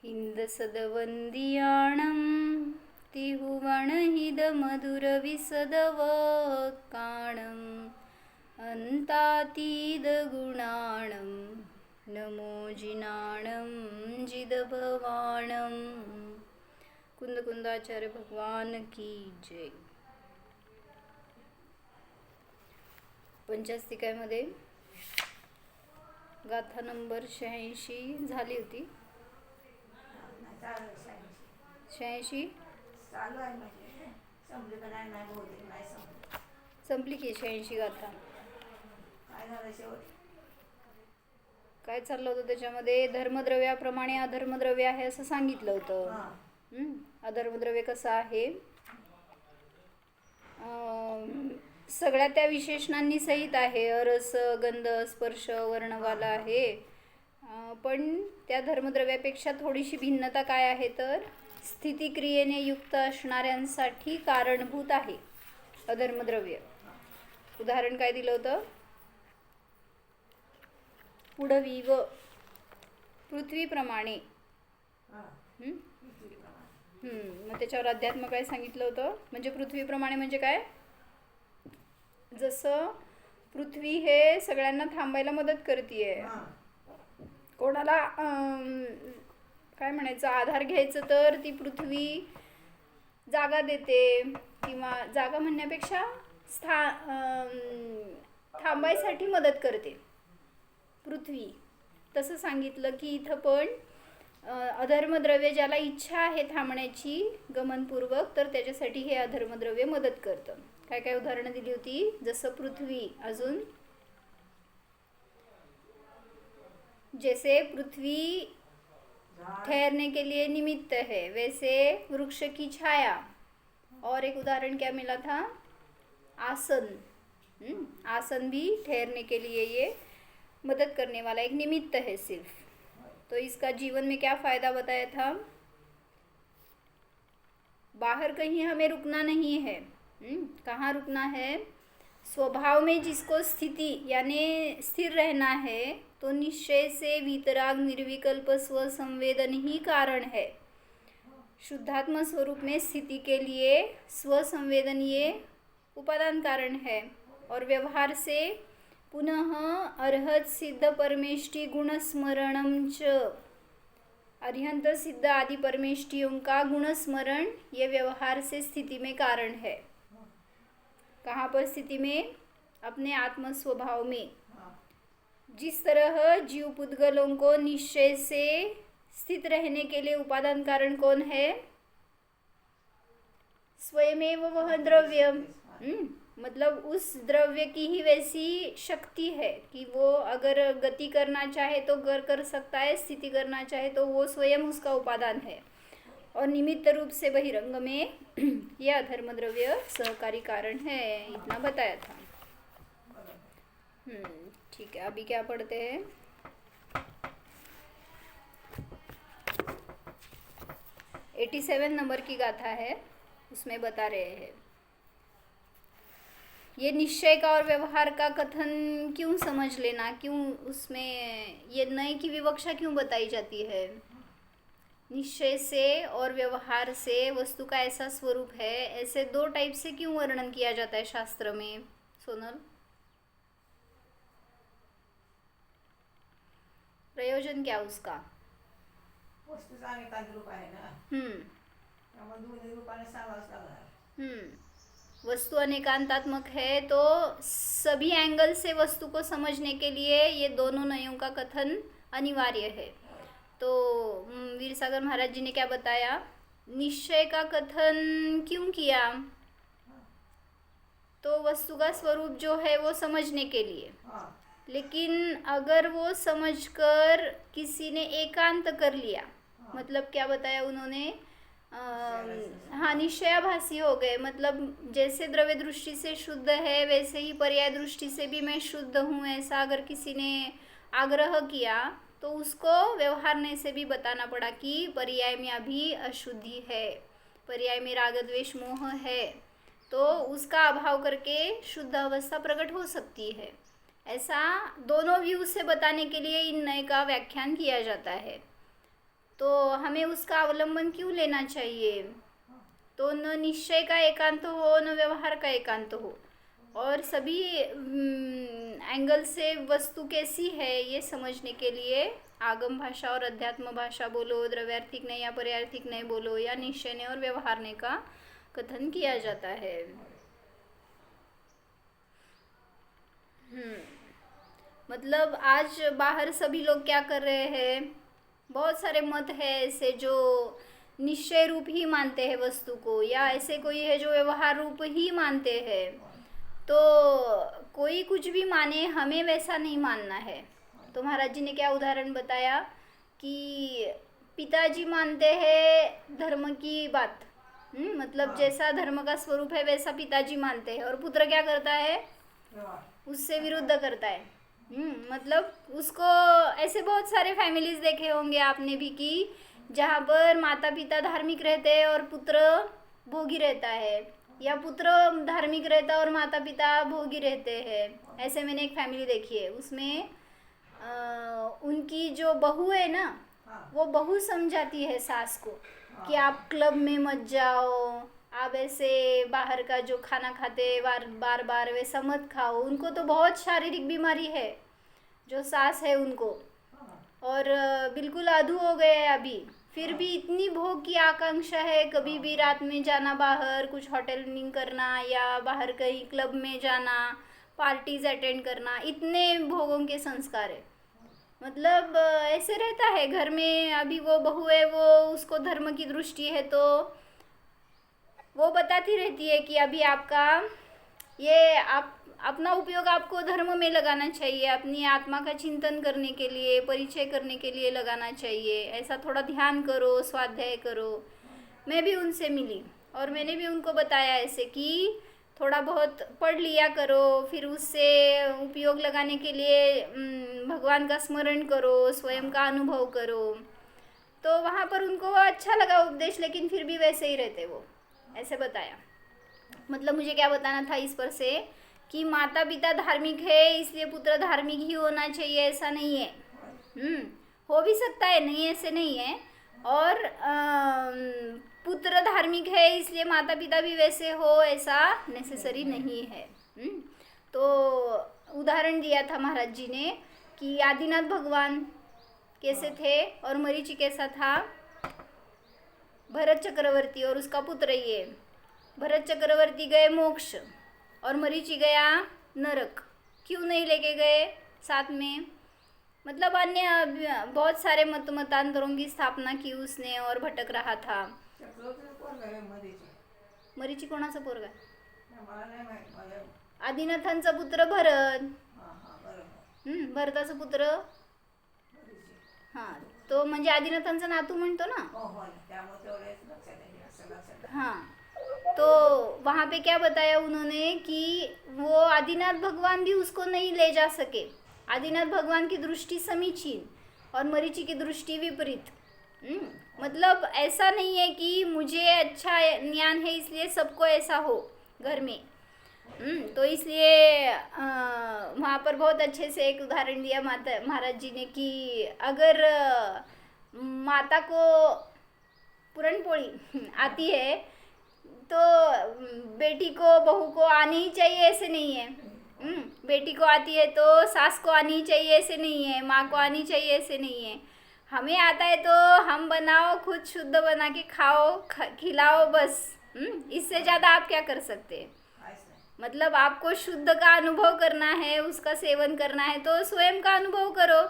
हिंदसदवन्दियाणं तिहुवणहिदमधुरविसदवकाणम् अन्तातीदगुणाणं नमो जिनाणं जिदभवाणं। कुंदकुंदाचार्य भगवान की जय। पंचास्तिकामध्ये गाथा नंबर 86 झाली होती. 86 संपली की 86 गाथा. काय चाललं होतं त्याच्यामध्ये? धर्मद्रव्याप्रमाणे अधर्मद्रव्य आहे असं सांगितलं होतं. अधर्मद्रव्य कसं आहे? सगळ्या त्या विशेषणांनी सहित आहे. रस, गंध, स्पर्श, वर्णवाला आहे. पण त्या धर्मद्रव्यापेक्षा थोडीशी भिन्नता काय आहे तर स्थितिक्रियेने युक्त असणाऱ्यांसाठी कारणभूत आहे अधर्मद्रव्य. उदाहरण काय दिलं होतं? पुढवीव पृथ्वीप्रमाणे. मग त्याच्यावर अध्यात्म काय सांगितलं होतं? म्हणजे पृथ्वीप्रमाणे म्हणजे काय? जसं पृथ्वी हे सगळ्यांना थांबायला मदत करतीये. कोणाला काय म्हणायचं, आधार घ्यायचं तर ती पृथ्वी जागा देते, किंवा जागा म्हणण्यापेक्षा थांबायसाठी मदत करते पृथ्वी. तसं सांगितलं की इथं पण अधर्मद्रव्य ज्याला इच्छा आहे थांबण्याची गमनपूर्वक, तर त्याच्यासाठी हे अधर्मद्रव्य मदत करतं. काय काय उदाहरणं दिली होती? जसं पृथ्वी, अजून जैसे पृथ्वी ठहरने के लिए निमित्त है, वैसे वृक्ष की छाया. और एक उदाहरण क्या मिला था? आसन. आसन भी ठहरने के लिए ये मदद करने वाला एक निमित्त है सिर्फ. तो इसका जीवन में क्या फ़ायदा बताया था? बाहर कहीं हमें रुकना नहीं है. कहाँ रुकना है? स्वभाव में जिसको स्थिति यानी स्थिर रहना है, तो निश्चय से वीतराग निर्विकल्प स्वसंवेदन ही कारण है. शुद्धात्म स्वरूप में स्थिति के लिए स्वसंवेदन ये उपादान कारण है. और व्यवहार से पुनः अर्हत सिद्ध परमेष्टि गुणस्मरणम च, अरिहंत सिद्ध आदि परमेष्टियों का गुणस्मरण ये व्यवहार से स्थिति में कारण है. कहाँ पर स्थिति में? अपने आत्म स्वभाव में. जिस तरह जीव पुद्गलों को निश्चय से स्थित रहने के लिए उपादान कारण कौन है? स्वयमेव वह द्रव्य. मतलब उस द्रव्य की ही वैसी शक्ति है कि वो अगर गति करना चाहे तो कर सकता है, स्थिति करना चाहे तो वो स्वयं उसका उपादान है. और निमित्त रूप से बहिरंग में यह अधर्मद्रव्य सहकारी कारण है. इतना बताया था. ठीक है, अभी क्या पढ़ते हैं? 87 नंबर की गाथा है, उसमें बता रहे हैं ये निश्चय का और व्यवहार का कथन क्यों समझ लेना, क्यों उसमें ये नए की विवक्षा क्यों बताई जाती है? निश्चय से और व्यवहार से वस्तु का ऐसा स्वरूप है, ऐसे दो टाइप से क्यों वर्णन किया जाता है शास्त्र में? सोनल, प्रयोजन क्या उसका? वस्तु अनेकांतात्मक है, तो सभी एंगल से वस्तु को समझने के लिए ये दोनों नयों का कथन अनिवार्य है. तो वीर सागर महाराज जी ने क्या बताया? निश्चय का कथन क्यों किया? तो वस्तु का स्वरूप जो है वो समझने के लिए. लेकिन अगर वो समझकर किसी ने एकांत कर लिया, मतलब क्या बताया उन्होंने? हाँ, निश्चयाभासी हो गए. मतलब जैसे द्रव्य दृष्टि से शुद्ध है, वैसे ही पर्याय दृष्टि से भी मैं शुद्ध हूँ, ऐसा अगर किसी ने आग्रह किया तो उसको व्यवहारने से भी बताना पड़ा कि पर्याय में अभी अशुद्धि है, पर्याय में राग द्वेष मोह है, तो उसका अभाव करके शुद्ध अवस्था प्रकट हो सकती है. ऐसा दोनों व्यू से बताने के लिए इन नए का व्याख्यान किया जाता है. तो हमें उसका अवलंबन क्यों लेना चाहिए? तो न निश्चय का एकांत हो, न व्यवहार का एकांत हो, और सभी एंगल से वस्तु कैसी है ये समझने के लिए आगम भाषा और अध्यात्म भाषा बोलो, द्रव्यार्थिक ने या पर्यार्थिक ने बोलो, या निश्चय ने और व्यवहार ने का कथन किया जाता है। मतलब आज बाहर सभी लोग क्या कर रहे हैं, बहुत सारे मत है ऐसे जो निश्चय रूप ही मानते हैं वस्तु को, या ऐसे कोई है जो व्यवहार रूप ही मानते हैं। तो कोई कुछ भी माने, हमें वैसा नहीं मानना है। तो महाराज जी ने क्या उदाहरण बताया कि पिताजी मानते हैं धर्म की बात, मतलब जैसा धर्म का स्वरूप है वैसा पिताजी मानते हैं, और पुत्र क्या करता है, उससे विरुद्ध करता है। मतलब उसको ऐसे बहुत सारे फैमिलीज देखे होंगे आपने भी कि जहाँ पर माता पिता धार्मिक रहते हैं और पुत्र भोगी रहता है, या पुत्र धार्मिक रहता है और माता पिता भोगी रहते हैं। ऐसे मैंने एक फैमिली देखी है, उसमें उनकी जो बहू है ना, वो बहू समझाती है सास को कि आप क्लब में मत जाओ, आप ऐसे बाहर का जो खाना खाते बार बार वैसा मत खाओ। उनको तो बहुत शारीरिक बीमारी है, जो सास है उनको, और बिल्कुल अधू हो गए हैं अभी, फिर भी इतनी भोग की आकांक्षा है, कभी भी रात में जाना बाहर, कुछ होटलिंग करना या बाहर कहीं क्लब में जाना, पार्टीज अटेंड करना, इतने भोगों के संस्कार है। मतलब ऐसे रहता है घर में। अभी वो बहू है, वो उसको धर्म की दृष्टि है, तो वो बताती रहती है कि अभी आपका ये आप अपना उपयोग आपको धर्म में लगाना चाहिए, अपनी आत्मा का चिंतन करने के लिए, परिचय करने के लिए लगाना चाहिए, ऐसा थोड़ा ध्यान करो, स्वाध्याय करो। मैं भी उनसे मिली और मैंने भी उनको बताया ऐसे कि थोड़ा बहुत पढ़ लिया करो, फिर उससे उपयोग लगाने के लिए भगवान का स्मरण करो, स्वयं का अनुभव करो। तो वहाँ पर उनको अच्छा लगा उपदेश, लेकिन फिर भी वैसे ही रहते वो, ऐसे बताया। मतलब मुझे क्या बताना था इस पर से कि माता पिता धार्मिक है इसलिए पुत्र धार्मिक ही होना चाहिए, ऐसा नहीं है। हो भी सकता है, नहीं ऐसे नहीं है। और पुत्र धार्मिक है इसलिए माता पिता भी वैसे हो, ऐसा नेसेसरी नहीं है। तो उदाहरण दिया था महाराज जी ने कि आदिनाथ भगवान कैसे थे और मरीचि कैसा था। भरत चक्रवर्ती और उसका पुत्र ये। भरत चक्रवर्ती गए मोक्ष और मरीचि गया नरक। क्यों नहीं लेके गए साथ में? मतलब अन्य बहुत सारे मतांतरों की स्थापना की उसने और भटक रहा था। मरीचि कोणाचा पोरगा? आदिनाथांचा पुत्र भरत। भरताचा पुत्र हाँ, तो म्हणजे आदिनाथांचा नातू म्हणतो ना। हाँ, तो वहाँ पे क्या बताया उन्होंने कि वो आदिनाथ भगवान भी उसको नहीं ले जा सके। आदिनाथ भगवान की दृष्टि समीचीन और मरीचि की दृष्टि विपरीत। मतलब ऐसा नहीं है कि मुझे अच्छा ज्ञान है इसलिए सबको ऐसा हो घर में। तो इसलिए वहाँ पर बहुत अच्छे से एक उदाहरण दिया माता महाराज जी ने कि अगर माता को पूरणपोळी आती है तो बेटी को बहू को आनी ही चाहिए, ऐसे नहीं है। बेटी को आती है तो सास को आनी चाहिए, ऐसे नहीं है। माँ को आनी चाहिए, ऐसे नहीं है। हमें आता है तो हम बनाओ, खुद शुद्ध बना के खाओ, खिलाओ, बस। इससे ज़्यादा आप क्या कर सकते हैं? मतलब आपको शुद्ध का अनुभव करना है, उसका सेवन करना है तो स्वयं का अनुभव करो।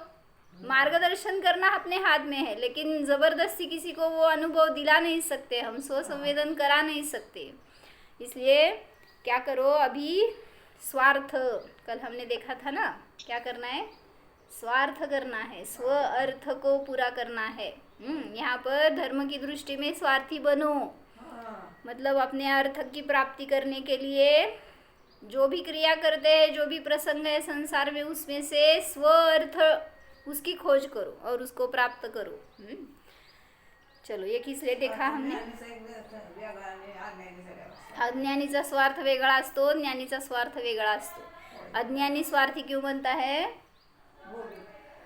मार्गदर्शन करना अपने हाथ में है, लेकिन ज़बरदस्ती किसी को वो अनुभव दिला नहीं सकते, हम स्वसंवेदन करा नहीं सकते। इसलिए क्या करो, अभी स्वार्थ, कल हमने देखा था ना, क्या करना है? स्वार्थ करना है, स्व अर्थ को पूरा करना है। यहाँ पर धर्म की दृष्टि में स्वार्थी बनो, मतलब अपने अर्थ की प्राप्ति करने के लिए जो भी क्रिया करते हैं, जो भी प्रसंग है संसार में, उसमें से स्व अर्थ उसकी खोज करो और उसको प्राप्त करो। चलो, ये किस लिए देखा हमने? अज्ञानीचा स्वार्थ वेगळा असतो, ज्ञानीचा स्वार्थ वेगळा असतो। अज्ञानी स्वार्थी क्यों बनता है?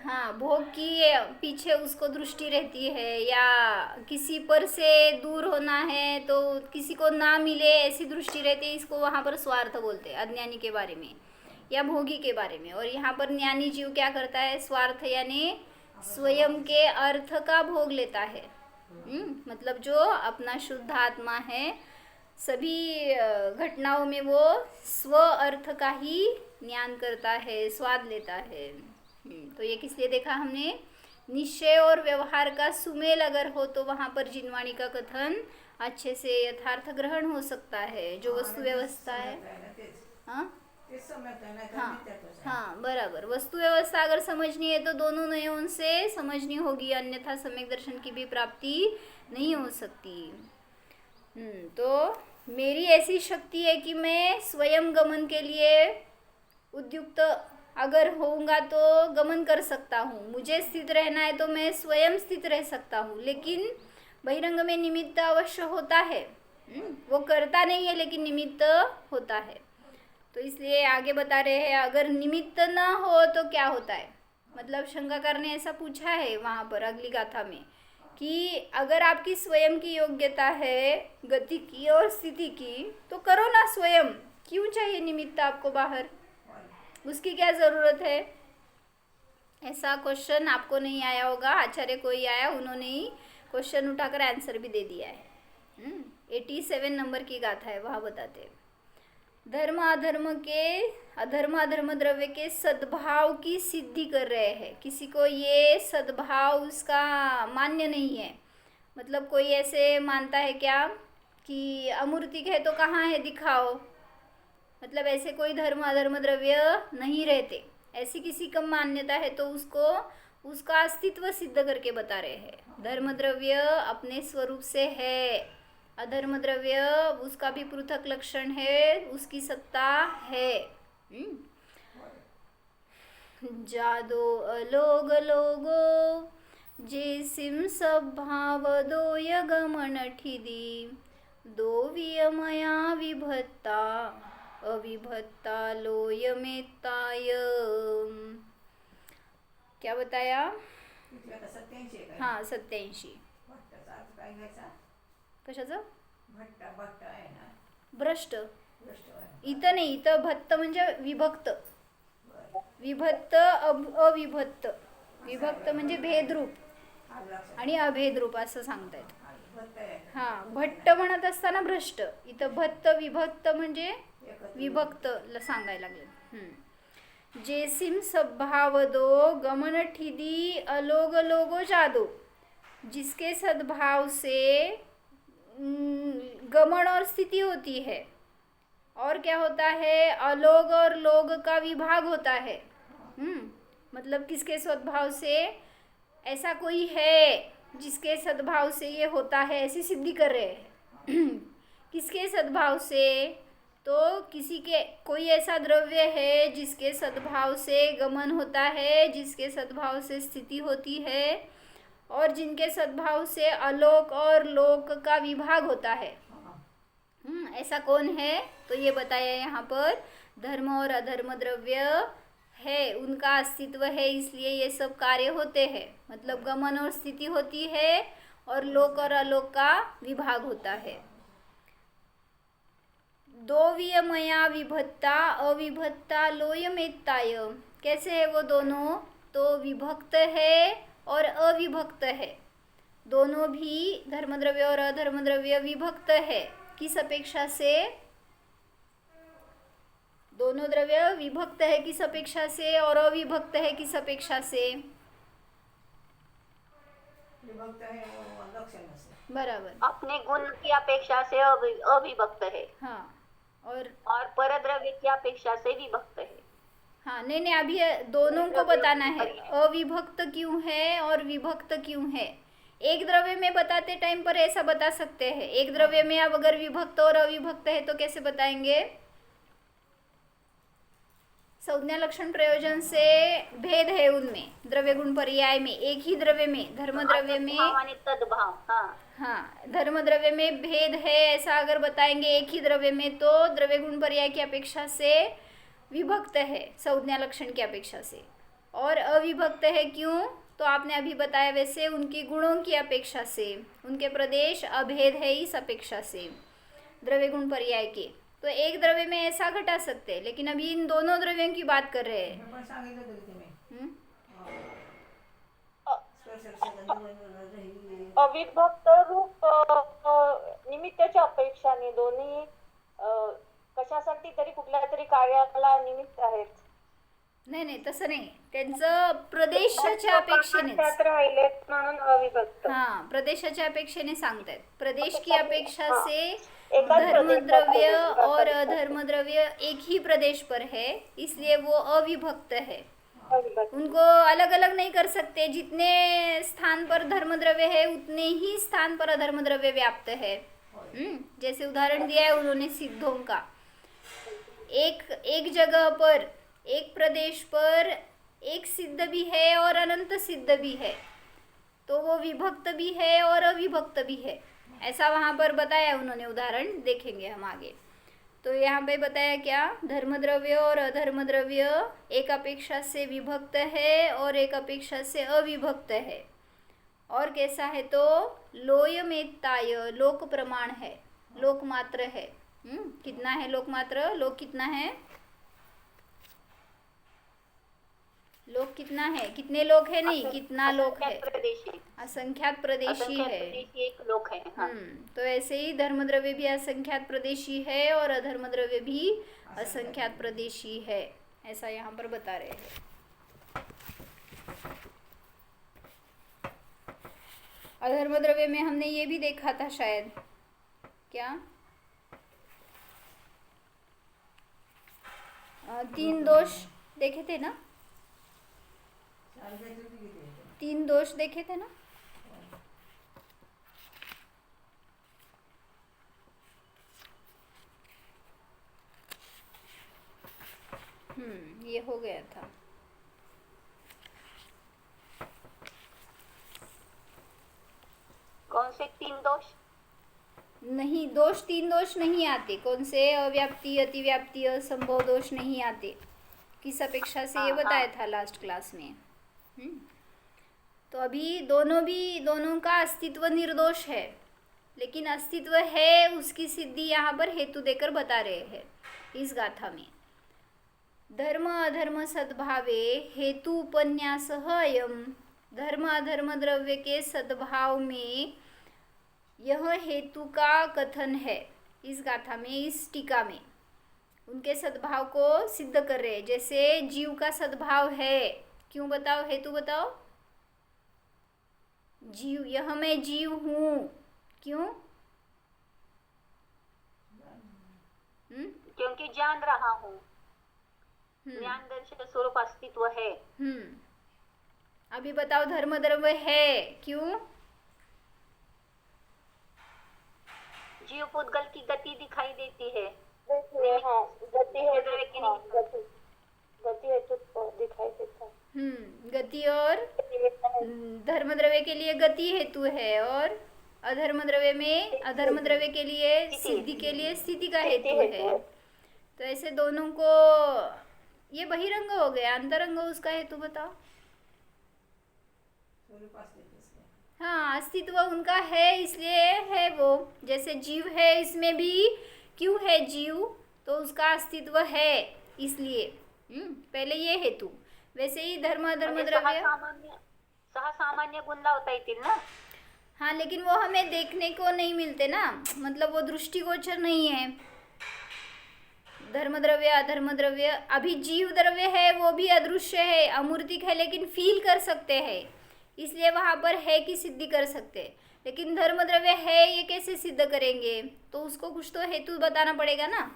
हाँ, भोग की पीछे उसको दृष्टि रहती है, या किसी पर से दूर होना है तो किसी को ना मिले ऐसी दृष्टि रहती है, इसको वहाँ पर स्वार्थ बोलते हैं, अज्ञानी के बारे में या भोगी के बारे में। और यहाँ पर ज्ञानी जीव क्या करता है, स्वार्थ यानी स्वयं के अर्थ का भोग लेता है। मतलब जो अपना शुद्ध आत्मा है, सभी घटनाओं में वो स्व अर्थ का ही ज्ञान करता है, स्वाद लेता है। तो ये किस लिए देखा हमने, निश्चय और व्यवहार का सुमेल अगर हो तो वहाँ पर जिनवाणी का कथन अच्छे से यथार्थ ग्रहण हो सकता है, जो वस्तु व्यवस्था है। हाँ हाँ हाँ, बराबर। वस्तु व्यवस्था अगर समझनी है तो दोनों नयों से समझनी होगी, अन्यथा सम्यक दर्शन की भी प्राप्ति नहीं हो सकती। तो मेरी ऐसी शक्ति है कि मैं स्वयं गमन के लिए उद्युक्त अगर होऊंगा तो गमन कर सकता हूँ। मुझे स्थित रहना है तो मैं स्वयं स्थित रह सकता हूँ, लेकिन बहिरंग में निमित्त अवश्य होता है। वो करता नहीं है लेकिन निमित्त होता है। तो इसलिए आगे बता रहे हैं, अगर निमित्त ना हो तो क्या होता है। मतलब शंकाकार ने ऐसा पूछा है वहाँ पर अगली गाथा में कि अगर आपकी स्वयं की योग्यता है गति की और स्थिति की तो करो ना स्वयं, क्यों चाहिए निमित्त आपको बाहर, उसकी क्या ज़रूरत है। ऐसा क्वेश्चन आपको नहीं आया होगा, आचार्य कोई आया, उन्होंने ही क्वेश्चन उठाकर आंसर भी दे दिया है। 87 नंबर की गाथा है, वहाँ बताते हैं धर्म अधर्म द्रव्य के सद्भाव की सिद्धि कर रहे हैं। किसी को ये सद्भाव उसका मान्य नहीं है। मतलब कोई ऐसे मानता है क्या कि अमूर्तिक है तो कहाँ है दिखाओ, मतलब ऐसे कोई धर्म अधर्म द्रव्य नहीं रहते, ऐसी किसी का मान्यता है तो उसको उसका अस्तित्व सिद्ध करके बता रहे हैं। धर्म द्रव्य अपने स्वरूप से है, अधर्म द्रव्य उसका भी पृथक लक्षण है, उसकी सत्ता है। जादो अलोग लोगो जेसिम स्वभाव दो यगमन ठिदी दो वियमया विभत्ता अविभत्ता लोयमेत्ताय। क्या बताया, हाँ 87। कशाचं भ्रष्ट, इथं नाही, इथं भत्त म्हणजे विभक्त, विभक्त अविभक्त, विभक्त म्हणजे भेदरूप आणि अभेदरूप असं सांगतायत। हां, भट्ट म्हणत असताना भ्रष्ट, इथं भत्त विभक्त म्हणजे विभक्त सांगायला लागले। जेसिम सद्भाव दो गमन ठिदी अलोग लोगो जादो, जिसके सद्भाव से गमन और स्थिति होती है, और क्या होता है, अलोग और लोग का विभाग होता है। मतलब किसके सद्भाव से, ऐसा कोई है जिसके सद्भाव से ये होता है, ऐसी सिद्धि कर रहे हैं। किसके सद्भाव से, तो किसी के कोई ऐसा द्रव्य है जिसके सद्भाव से गमन होता है, जिसके सद्भाव से स्थिति होती है, और जिनके सद्भाव से अलोक और लोक का विभाग होता है। ऐसा कौन है, तो ये बताया यहाँ पर धर्म और अधर्म द्रव्य है, उनका अस्तित्व है, इसलिए ये सब कार्य होते हैं। मतलब गमन और स्थिति होती है और लोक और अलोक का विभाग होता है। दो वियमया विभत्ता अविभत्ता लोयमेत्ताय, कैसे है वो दोनों, तो विभक्त है और अविभक्त है। दोनों भी धर्मद्रव्य और अधर्मद्रव्य विभक्त है, किस अपेक्षा से, दोनों द्रव्य विभक्त है किस अपेक्षा से और अविभक्त है किस अपेक्षा से, विभक्त है वो लक्षण से, बराबर, अपने गुण की अपेक्षा से अविभक्त है। हाँ, और परद्रव्य की अपेक्षा से विभक्त है। हाँ, नहीं अभी दोनों को बताना है, अविभक्त क्यों है और विभक्त क्यों है। एक द्रव्य में बताते टाइम पर ऐसा बता सकते हैं, एक द्रव्य में अब अगर विभक्त और अविभक्त है तो कैसे बताएंगे, संज्ञा लक्षण प्रयोजन से भेद है उनमें, द्रव्य गुण पर्याय में, एक ही द्रव्य में, धर्म द्रव्य में, तद्भाव, हाँ धर्म द्रव्य में भेद है, ऐसा अगर बताएंगे एक ही द्रव्य में तो द्रव्य गुण पर्याय की अपेक्षा से विभक्त है, संज्ञा लक्षण की अपेक्षा से। और अविभक्त है क्यों? तो आपने अभी बताया वैसे उनके गुणों की अपेक्षा से, उनके प्रदेश अभेद है इस अपेक्षा से, द्रव्य गुण पर्याय के। तो एक द्रव्य में ऐसा घटा सकते हैं, लेकिन अभी इन दोनों द्रव्यों की बात कर रहे हैं। हे पण सांगितलं तरी तुम्ही हम्म? स्पर्श गंध रही अविभक्त रूप निमित्ताच्या अपेक्षाने दोन्ही कशासाठी तरी कुठल्या तरी कार्याला निमित्त आहेत. नाही नाही, तसं नाही, त्यांचं प्रदेशाच्या अपेक्षेने, त्यात राहिलेत म्हणून अविभक्त. हाँ प्रदेशाच्या अपेक्षेने सांगतायत, प्रदेश की अपेक्षा से एकाच धर्म द्रव्य प्रदेशात और अधर्म द्रव्य एक ही प्रदेश पर है, इसलिए वो अविभक्त है। अविभक्त. उनको अलग अलग नहीं कर सकते, जितने स्थान पर धर्म द्रव्य है उतने ही स्थान पर अधर्म द्रव्य व्याप्त है। जैसे उदाहरण दिया है उन्होंने सिद्धों का, एक जगह पर, एक प्रदेश पर एक सिद्ध भी है और अनंत सिद्ध भी है, तो वो विभक्त भी है और अविभक्त भी है, ऐसा वहाँ पर बताया उन्होंने, उदाहरण देखेंगे हम आगे। तो यहाँ पे बताया क्या, धर्म द्रव्य और अधर्म द्रव्य एक अपेक्षा से विभक्त है और एक अपेक्षा से अविभक्त है। और कैसा है तो लोयमेत्ताय, लोक प्रमाण है, लोक मात्र है। कितना है लोक मात्र? लोक कितना है? लोक कितना है? कितने लोक है नहीं, कितना लोक है? प्रदेशी असंख्यात प्रदेशी है। एक लोक है. हाँ. तो ऐसे ही धर्म द्रव्य भी असंख्यात प्रदेशी है और अधर्म द्रव्य भी असंख्यात प्रदेशी है, ऐसा यहाँ पर बता रहे हैं। अधर्म द्रव्य में हमने ये भी देखा था शायद, क्या 3 दोष देखे थे ना, 3 दोष देखे थे ना। ये हो गया था। कौन से 3 दोष? नहीं, 3 दोष नहीं आते, कौन से? अव्याप्ति, अतिव्याप्ति, असंभव दोष नहीं आते। किस अपेक्षा से ये बताया था लास्ट क्लास में। तो अभी दोनों का अस्तित्व निर्दोष है, लेकिन अस्तित्व है उसकी सिद्धि यहाँ पर हेतु देकर बता रहे हैं इस गाथा में। धर्म अधर्म सद्भावे हेतु उपन्यास अयम, धर्म अधर्म द्रव्य के सद्भाव में यह हेतु का कथन है इस गाथा में, इस टीका में। उनके सद्भाव को सिद्ध कर रहे हैं, जैसे जीव का सद्भाव है, क्यों बताओ, हेतु बताओ। जीव, यह मैं जीव हूँ, क्यों? क्योंकि जान रहा हूँ, ज्ञान दर्शन स्वरूप अस्तित्व है। अभी बताओ धर्म द्रव्य है, क्यों? जीव पुद्गल की गति दिखाई देती है। गति है तो दिखाई देता है। गति, और धर्म द्रव्य के लिए गति हेतु है, और अधर्म द्रव्य में, अधर्म द्रव्य के लिए, सिद्धि के लिए स्थिति का हेतु है। तो ऐसे दोनों को, ये बहिरंग हो गया, अंतरंग उसका हेतु बताओ। हाँ, अस्तित्व उनका है इसलिए है वो, जैसे जीव है, इसमें भी क्यों है जीव, तो उसका अस्तित्व है इसलिए, पहले ये हेतु। वैसे ही धर्म अधर्म द्रव्य सहा सामान्य गुण लावता येतील ना। हाँ, लेकिन वो हमें देखने को नहीं मिलते ना, मतलब वो दृष्टिगोचर नहीं है। धर्म द्रव्य अधर्म द्रव्य, अभी जीव द्रव्य है वो भी अदृश्य है, अमूर्तिक है, लेकिन फील कर सकते हैं, इसलिए वहाँ पर है की सिद्धि कर सकते हैं। लेकिन धर्म द्रव्य है ये कैसे सिद्ध करेंगे, तो उसको कुछ तो हेतु बताना पड़ेगा ना,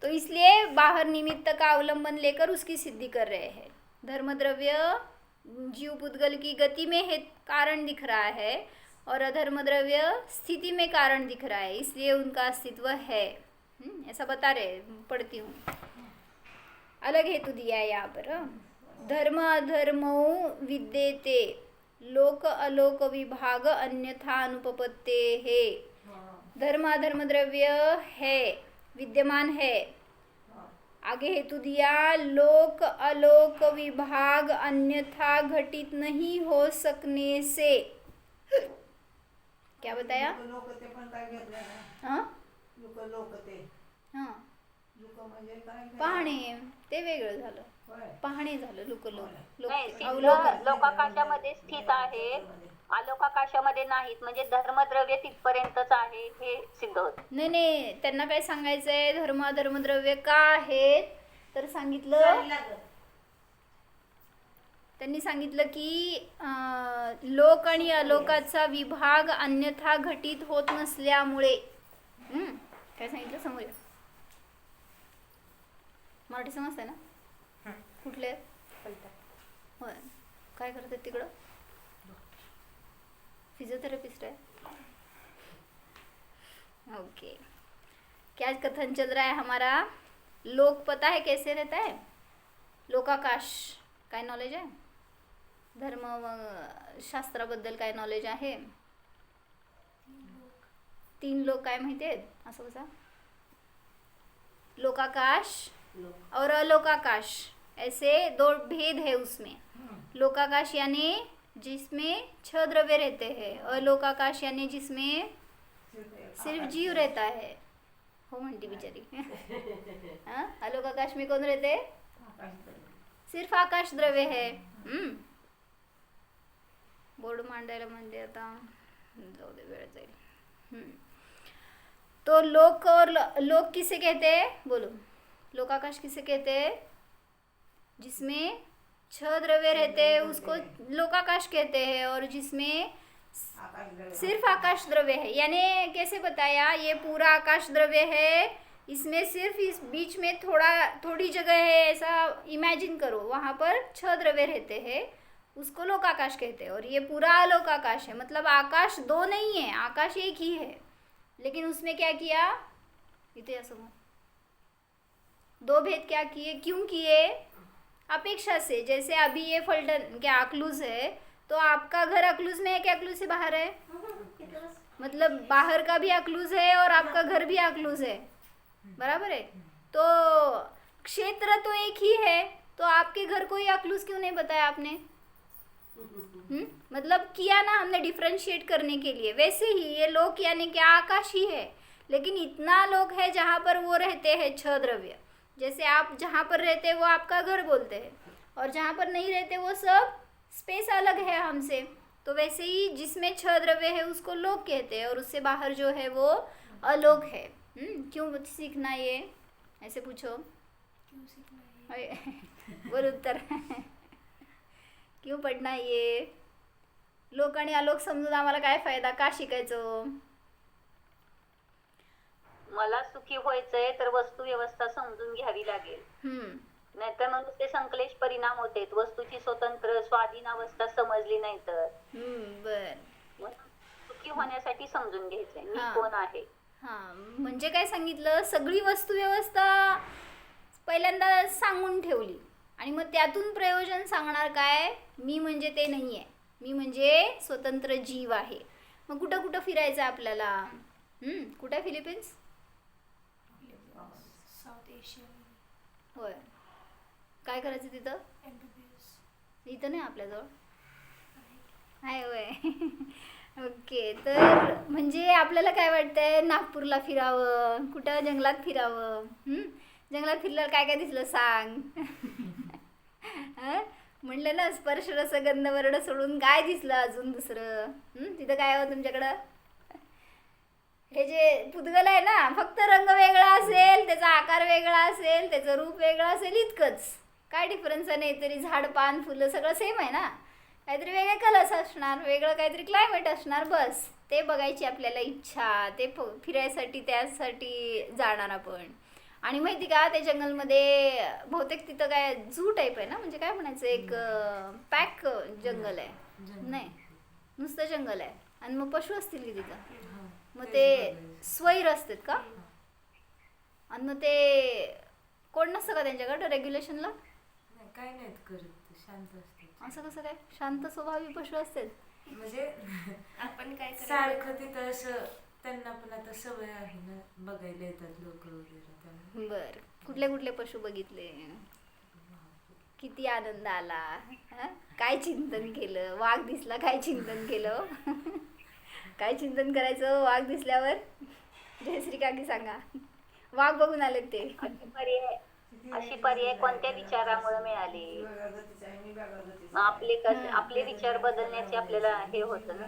तो इसलिए बाहर निमित्त का अवलंबन लेकर उसकी सिद्धि कर रहे हैं। धर्म द्रव्य जीव पुद्गल की गति में कारण दिख रहा है, और अधर्म द्रव्य स्थिति में कारण दिख रहा है, इसलिए उनका अस्तित्व है, ऐसा बता रहे। पढ़ती हूँ, अलग हेतु दिया है यहाँ पर। धर्म अधर्मौ विद्येते लोक अलोक विभाग अन्यथा अनुपपत्ते है। धर्म अधर्म द्रव्य है, विद्यमान है, आगे हेतु दिया, लोक अलोक विभाग अन्यथा घटित नहीं हो सकने से। क्या बताया? लोक ते पण काय घेतलं ना, हाँ लोक ते हाँ लोक म्हणजे काय पाहणे ते वेगळं झालं. होय. पाहणे झालं लोक नाही, सिद्ध अवलोकन. लोकाकाशामध्ये स्थित आहेत, आलोकाकाशामध्ये नाहीत, म्हणजे धर्मद्रव्य तिथपर्यंतच आहे हे सिद्ध होत. नाही त्यांना काय सांगायचंय, धर्मद्रव्य का आहेत तर सांगितलं, त्यांनी सांगितलं की लोक आणि अलोकाचा विभाग अन्यथा घटित होत नसल्यामुळे. काय सांगितलं समोर? मराठी समजतंय ना? कुठले होय? काय करतात तिकडं? फिजियोथेरेपिस्ट है। ओके, क्या कथन चल रहा है हमारा? लोक पता है कैसे रहता है? लोकाकाश काय नॉलेज आहे? धर्म शास्त्राबद्दल काय नॉलेज आहे? 3 लोक काय माहिती आहेत? असं कसं? लोकाकाश और अलोकाकाश, ऐसे 2 भेद है उसमें। लोकाकाश यानी जिसमें 6 द्रव्य रहते हैं, अलोकाकाश यानी जिसमें सिर्फ जीव रहता है। हो म्हणती बिचारी। हाँ? अलोकाकाश में कौन रहते? सिर्फ आकाश द्रव्य है। बोर्ड मांडायला म्हणजे आता जाऊ दे, वेळ जाईल। तो लोक और लोक किसे कहते हैं? बोलो, लोकाकाश किसे कहते हैं? जिसमें 6 द्रव्य रहते हैं उसको लोकाकाश कहते हैं, और जिसमें सिर्फ आकाश द्रव्य है। यानी कैसे बताया, ये पूरा आकाश द्रव्य है, इसमें सिर्फ इस बीच में थोड़ी जगह है, ऐसा इमेजिन करो, वहाँ पर 6 द्रव्य रहते हैं, उसको लोकाकाश कहते हैं। और ये पूरा अलोकाकाश है, मतलब आकाश 2 नहीं है, आकाश एक ही है, लेकिन उसमें क्या किया? इतने समझ 2 भेद क्या किए? क्यों किए? अपेक्षा से। जैसे अभी ये फलटन क्या अकलूज है, तो आपका घर अकलूज में है क्या अकलूज से बाहर है? मतलब बाहर का भी अकलूज है और आपका घर भी अकलूज है, बराबर है? तो क्षेत्र तो एक ही है, तो आपके घर को ही अकलूज क्यों नहीं बताया आपने? मतलब किया ना हमने डिफरेंशिएट करने के लिए। वैसे ही ये लोक यानी क्या? आकाश ही है, लेकिन इतना लोक है जहाँ पर वो रहते हैं 6 द्रव्य। जैसे आप जहाँ पर रहते हैं वो आपका घर बोलते हैं, और जहाँ पर नहीं रहते वो सब स्पेस अलग है हमसे। तो वैसे ही जिसमें 6 द्रव्य है उसको लोक कहते हैं, और उससे बाहर जो है वो अलोक है। क्यों सीखना ये? ऐसे पूछो, क्यों सीखना ये? बोल उत्तर। क्यों पढ़ना ये? लोक आणि अलोक समजून आम्हाला काय फायदा? का शिकायचं? मला सुखी व्हायचंय तर वस्तू व्यवस्था समजून घ्यावी लागेल, नाहीतर मग ते संकलेश परिणाम होते। वस्तूची स्वतंत्र स्वाधीन अवस्था समजली नाही तर बर, सुखी होण्यासाठी समजून घ्यायचंय मी हा. कोण आहे। म्हणजे काय सांगितलं? सगळी वस्तू व्यवस्था पहिल्यांदा सांगून ठेवली, आणि मग त्यातून प्रयोजन सांगणार काय? मी म्हणजे ते नाही आहे, मी म्हणजे स्वतंत्र जीव आहे। मग कुठं कुठं फिरायचं आपल्याला? कुठं? फिलिपिन्स, साऊथ एशिया, होय। काय करायचं तिथं? इथं नाही आपल्याजवळ आहे, होय। ओके, तर म्हणजे आपल्याला काय वाटतंय? नागपूरला फिरावं, कुठं जंगलात फिरावं। जंगलात फिरल्यावर काय काय दिसलं सांग? म्हणलं ना, स्पर्श रस गंध वर्ण सोडून काय दिसलं अजून दुसरं? तिथं काय हवं तुमच्याकडं? हे जे पुद्गल आहे ना, फक्त रंग वेगळा असेल, त्याचा आकार वेगळा असेल, त्याचं रूप वेगळं असेल, इतकंच। काय डिफरन्स आहे? नाही तरी झाड पान फुलं सगळं सेम आहे ना, काहीतरी वेगळे कलर्स असणार, वेगळं काहीतरी क्लायमेट असणार, बस। ते बघायची आपल्याला इच्छा, ते फिरायसाठी त्यासाठी जाणार आपण। आणि माहिती का, त्या जंगलमध्ये बहुतेक तिथं काय झू टाईप आहे ना, म्हणजे काय म्हणायचं, एक पॅक जंगल आहे, नाही नुसतं जंगल आहे, आणि मग पशु असतील की तिथं? मग ते स्वैर असतात का? आणि मग ते कोण नसतं का त्यांच्याकडं रेग्युलेशनला? काय नाहीत करत, शांत असते। असं कसं काय? शांत स्वभावी पशु असतात म्हणजे आपण काय करायचं? सारखं तिथं असं त्यांना पण आता सवय आहे ना, बघायला येतात लोक वगैरे त्यामुळे. बर, कुठले कुठले पशु बघितले? किती आनंद आला? हं? काय चिंतन केलं? वाघ दिसला, काय चिंतन केलं? काय चिंतन करायचं वाघ दिसल्यावर? जयश्री काकी सांगा. वाघ बघून आले ते. अशी पर्याय कोणत्या विचारामुळे मिळाली? वेगळ्या गतीचा आहे, मी वेगळ्या गतीचा आहे. आपले विचार बदलण्याचे आपल्याला हे होतं ना.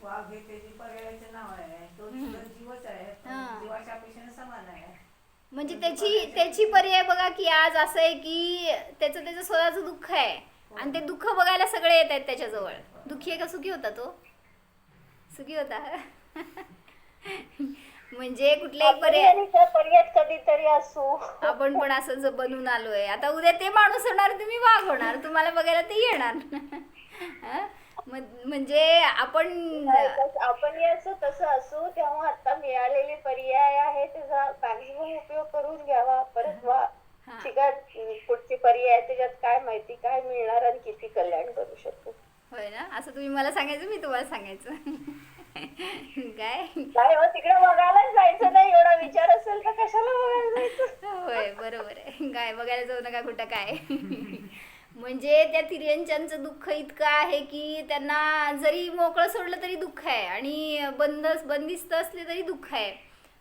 वाघ हे त्याची पर्यायाचे नाव आहे, तो सुद्धा जीवच आहे, हा. जीवाच्या अपेक्षेने समान आहे. म्हणजे त्याची पर्याय बघा की आज असं आहे की त्याचं स्वतःचं दुःख आहे आणि ते दुःख बघायला सगळे येत आहेत त्याच्याजवळ. दुःखी आहे का सुखी होता तो? सुखी होता. म्हणजे कुठल्याही पर्याय कधीतरी असू. आपण पण असंच बनून आलोय. आता उद्या ते माणूस होणार, तुम्ही वाघ होणार, तुम्हाला बघायला ते येणार. हं? म्हणजे आपण आपण याचं तसं असू, तेव्हा आता मिळालेले पर्याय आहे त्याचा मॅक्झिमम उपयोग करून घ्यावा. परत शिका पुढची पर्याय त्याच्यात काय माहिती काय मिळणार आणि किती कल्याण करू शकतो. होय ना, असं तुम्ही मला सांगायचं, मी तुम्हाला सांगायचं. काय हो, तिकडे बघायलाच जायचं नाही, एवढा विचार असेल तर कशाला बघायला जायचं. होय, बरोबर आहे. काय बघायला जाऊ नका कुठं काय. म्हणजे त्या तिर्यंच्यांचं दुःख इतकं आहे की त्यांना जरी मोकळं सोडलं तरी दुःख आहे आणि बंदिस्त असले तरी दुःख आहे.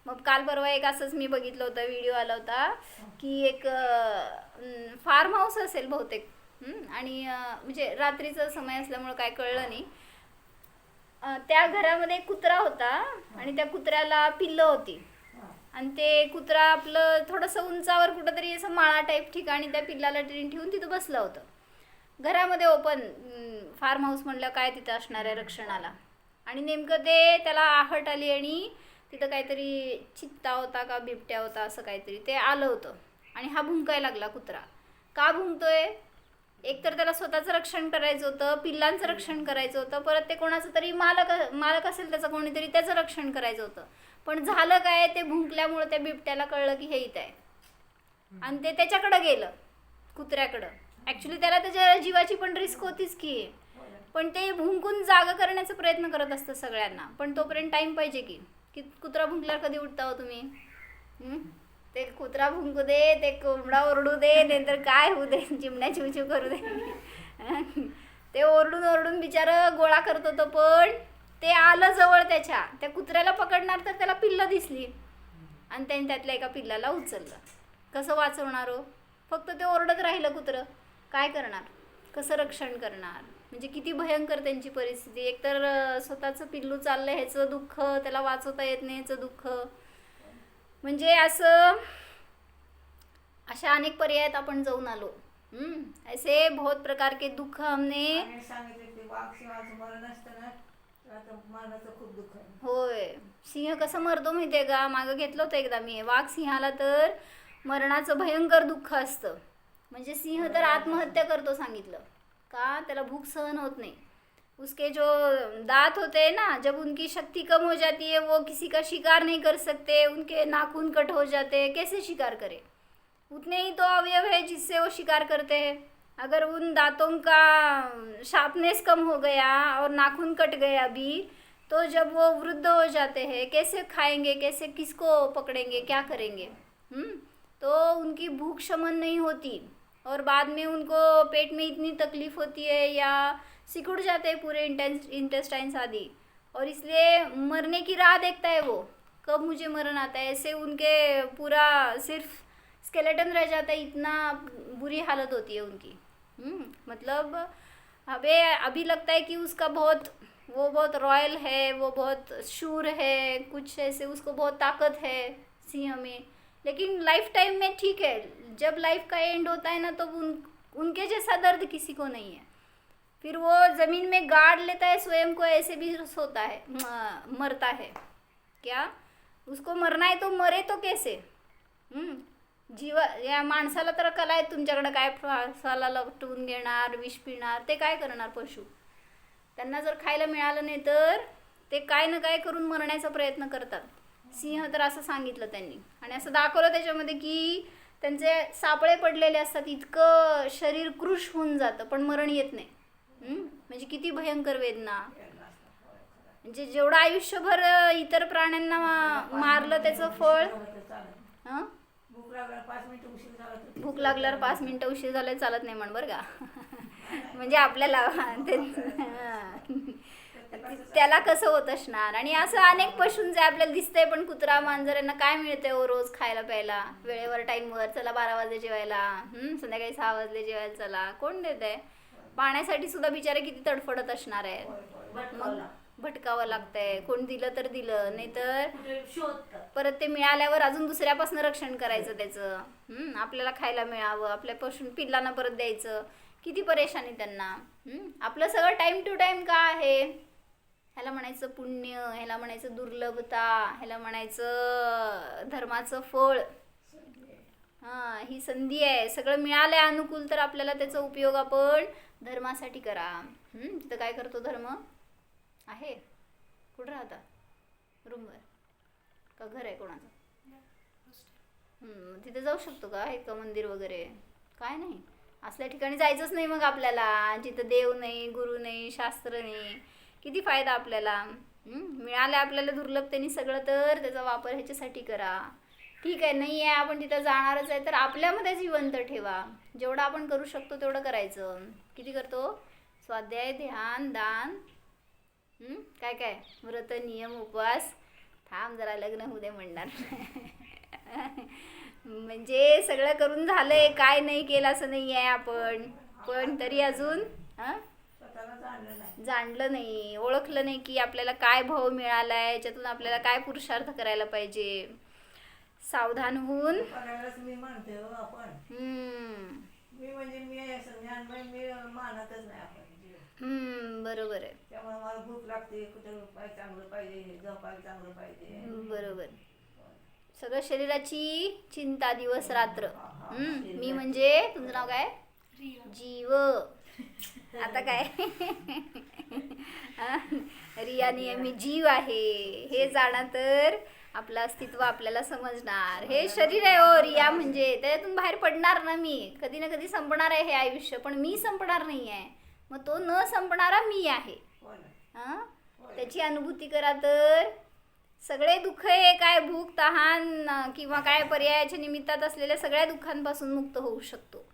मग काल परवा एक असंच मी बघितलं होतं, व्हिडिओ आला होता की एक फार्म हाऊस असेल बहुतेक, आणि म्हणजे रात्रीचा समय असल्यामुळं काय कळलं नाही. त्या घरामध्ये एक कुत्रा होता आणि त्या कुत्र्याला पिल्लं होती आणि ते कुत्रा आपलं थोडंसं उंचावर कुठंतरी असं माळा टाईप ठिकाणी त्या पिल्लाला ठेवून तिथं बसलं होतं. घरामध्ये ओपन फार्म हाऊस म्हणलं काय तिथं असणार आहे रक्षणाला. आणि नेमकं ते त्याला आहट आली आणि तिथं काहीतरी चित्ता होता का बिबट्या होता असं काहीतरी ते आलं होतं आणि हा भुंकायला लागला कुत्रा. का भुंकतोय? एकतर त्याला स्वतःचं रक्षण करायचं होतं, पिल्लांचं रक्षण करायचं होतं, परत ते कोणाचं तरी मालक असेल त्याचं कोणीतरी, त्याचं रक्षण करायचं होतं. पण झालं काय, ते भुंकल्यामुळं त्या बिबट्याला कळलं की हे इथं आहे आणि ते त्याच्याकडं गेलं, कुत्र्याकडं. ॲक्च्युली त्याला त्याच्या जीवाची पण रिस्क होतीच की, पण ते भुंकून जागा करण्याचा प्रयत्न करत असतं सगळ्यांना. पण तोपर्यंत टाईम पाहिजे की कुत्रा भुंकल्यावर कधी उठता हो तुम्ही? ते कुत्रा भुंकू दे, ते कोंबडा ओरडू दे, नंतर काय होऊ दे, चिमण्या चिवचिव करू दे, ते ओरडून बिचारं गोळा करत होतं. पण ते आलं जवळ त्या कुत्र्याला पकडणार तर त्याला पिल्लं दिसली आणि त्याने त्यातल्या एका पिल्लाला उचललं. कसं वाचवणार हो? फक्त ते ओरडत राहिलं कुत्रं. काय करणार? कसं रक्षण करणार? म्हणजे किती भयंकर त्यांची परिस्थिती. एकतर स्वतःचं पिल्लू चाललं ह्याचं दुःख, त्याला वाचवता येत नाही ह्याचं दुःख. म्हणजे अशा अनेक पर्यायात आपण जाऊन आलो. ऐसे बहुत प्रकार के दुःख हमने सांगितले ते वाघ सिंहाचं मरण असतं ना, आता मरणाचं खूप दुःख आहे. होय. सिंह कसं मरतो माहिती आहे का? मागं घेतलं होतं एकदा मी. वाघ सिंहाला तर मरणाचं भयंकर दुःख असतं. म्हणजे सिंह तर आत्महत्या करतो सांगितलं का? त्याला भूक सहन होत नहीं. उसके जो दांत होते हैं ना, जब उनकी शक्ति कम हो जाती है, वो किसी का शिकार नहीं कर सकते, उनके नाखून कट हो जाते हैं, कैसे शिकार करें? उतने ही तो अवयव है जिससे वो शिकार करते हैं. अगर उन दांतों का शार्पनेस कम हो गया और नाखून कट गया भी, तो जब वो वृद्ध हो जाते हैं, कैसे खाएंगे, कैसे किसको पकड़ेंगे, क्या करेंगे? तो उनकी भूख शमन नहीं होती और बाद में उनको पेट में इतनी तकलीफ होती है या सिकुड़ जाते हैं पूरे इंटेस्टाइन्स आदि, और इसलिए मरने की राह देखता है वो, कब मुझे मरण आता है. ऐसे उनके पूरा सिर्फ स्केलेटन रह जाता है, इतना बुरी हालत होती है उनकी. मतलब अभी लगता है कि उसका वो बहुत रॉयल है, वो बहुत शूर है, कुछ ऐसे उसको बहुत ताकत है सिंह में. लेकिन लाइफ टाइम में ठीक है, जब लाइफ का एंड होता है ना, तो उनके जैसा दर्द किसी को नहीं है. फिर वो ज़मीन में गाड़ लेता है स्वयं को, ऐसे भी सोता है, मरता है. क्या उसको मरना है तो मरे तो कैसे? या माणसाला तर कला आहे तुमच्याकडं काय फासाला लपटून घेणार, विष पिणार, ते काय करणार पशु? त्यांना जर खायला मिळालं नाही तर ते काय ना काय करून मरण्याचा प्रयत्न करतात. सिंह तर असं सांगितलं त्यांनी आणि असं दाखवलं त्याच्यामध्ये की त्यांचे सापळे पडलेले असतात, इतकं शरीर कृश होऊन जातं पण मरण येत नाही. म्हणजे किती भयंकर वेदना. म्हणजे जेवढं आयुष्यभर इतर प्राण्यांना मारलं त्याचं फळ. झालं तर चालत नाही. हं? भूक लागल्यावर 5 मिनिटं उशीर झाला तर भूक लागल्यावर 5 मिनिटं उशीर झालं चालत नाही म्हण बरं का. म्हणजे आपल्याला त्याला कसं होत असणार. आणि असं अनेक पशूंचे आपल्याला दिसतंय, पण कुत्रा मांजर यांना काय मिळतंय हो रोज खायला प्यायला वेळेवर टाईमवर. चला 12 वाजले जेवायला, संध्याकाळी 6 वाजले जेवायला, चला कोण देत आहे. पाण्यासाठी सुद्धा बिचारे किती तडफडत असणार आहेत. मग भटकावं लागतंय. कोण दिलं तर दिलं, नाही तर शोधतात. परत ते मिळाल्यावर अजून दुसऱ्यापासून रक्षण करायचं त्याचं. आपल्याला खायला मिळावं, आपल्या पशु पिल्लांना परत द्यायचं. किती परेशानी त्यांना. आपलं सगळं टाईम टू टाईम का आहे. ह्याला म्हणायचं पुण्य, ह्याला म्हणायचं दुर्लभता, ह्याला म्हणायचं धर्माचं फळ. हां, ही संधी आहे. सगळं मिळालंय अनुकूल, तर आपल्याला त्याचा उपयोग आपण धर्मासाठी करा. तिथं काय करतो धर्म आहे. कुठं राहता, रूमवर का घर आहे कोणाचं. तिथे जाऊ शकतो का, आहेत का मंदिर वगैरे. काय नाही, असल्या ठिकाणी जायचंच नाही मग आपल्याला, जिथं देव नाही, गुरु नाही, शास्त्र नाही. किती फायदा आपल्याला. मिळालं आपल्याला दुर्लभतेने सगळं, तर त्याचा वापर ह्याच्यासाठी करा. ठीक आहे, नाही आहे आपण तिथं जाणारच आहे, तर आपल्यामध्ये जिवंत ठेवा. जेवढं आपण करू शकतो तेवढं करायचं. किती करतो. स्वाध्याय, ध्यान, दान, काय काय व्रत, नियम, उपवास. थांब जरा लग्न होऊ दे म्हणणार. म्हणजे सगळं करून झालंय, काय नाही केलं असं नाही आहे आपण, पण तरी अजून स्वतःला जाणलं नाही. जाणलं नाही, ओळखलं नाही की आपल्याला काय भाव मिळालाय, याच्यातून आपल्याला काय पुरुषार्थ करायला पाहिजे. सावधान होऊन करायलाच मी म्हणते हो आपण. मी म्हणजे मी असं ज्ञानमय मी मानतच नाही आपण. बरोबर आहे. त्यामुळे मला भूक लागते, कुठं काय चांगलं पाहिजे, झोपायला चांगलं पाहिजे. बरोबर. सगळं शरीराची चिंता दिवस रात्र. मी म्हणजे तुमचं नाव काय. जीव. आता काय रियानी मी जीव आहे हे जाणं, तर आपलं अस्तित्व आपल्याला समजणार. हे शरीर आहे हो रिया, म्हणजे त्यातून बाहेर पडणार ना मी. कधी ना कधी संपणार आहे हे आयुष्य, पण मी संपणार नाही आहे. मग तो न संपणारा मी आहे. त्याची अनुभूती करा, तर सगळे दुःख हे काय भूक, तहान किंवा काय पर्यायाच्या निमित्तात असलेल्या सगळ्या दुःखांपासून मुक्त होऊ शकतो.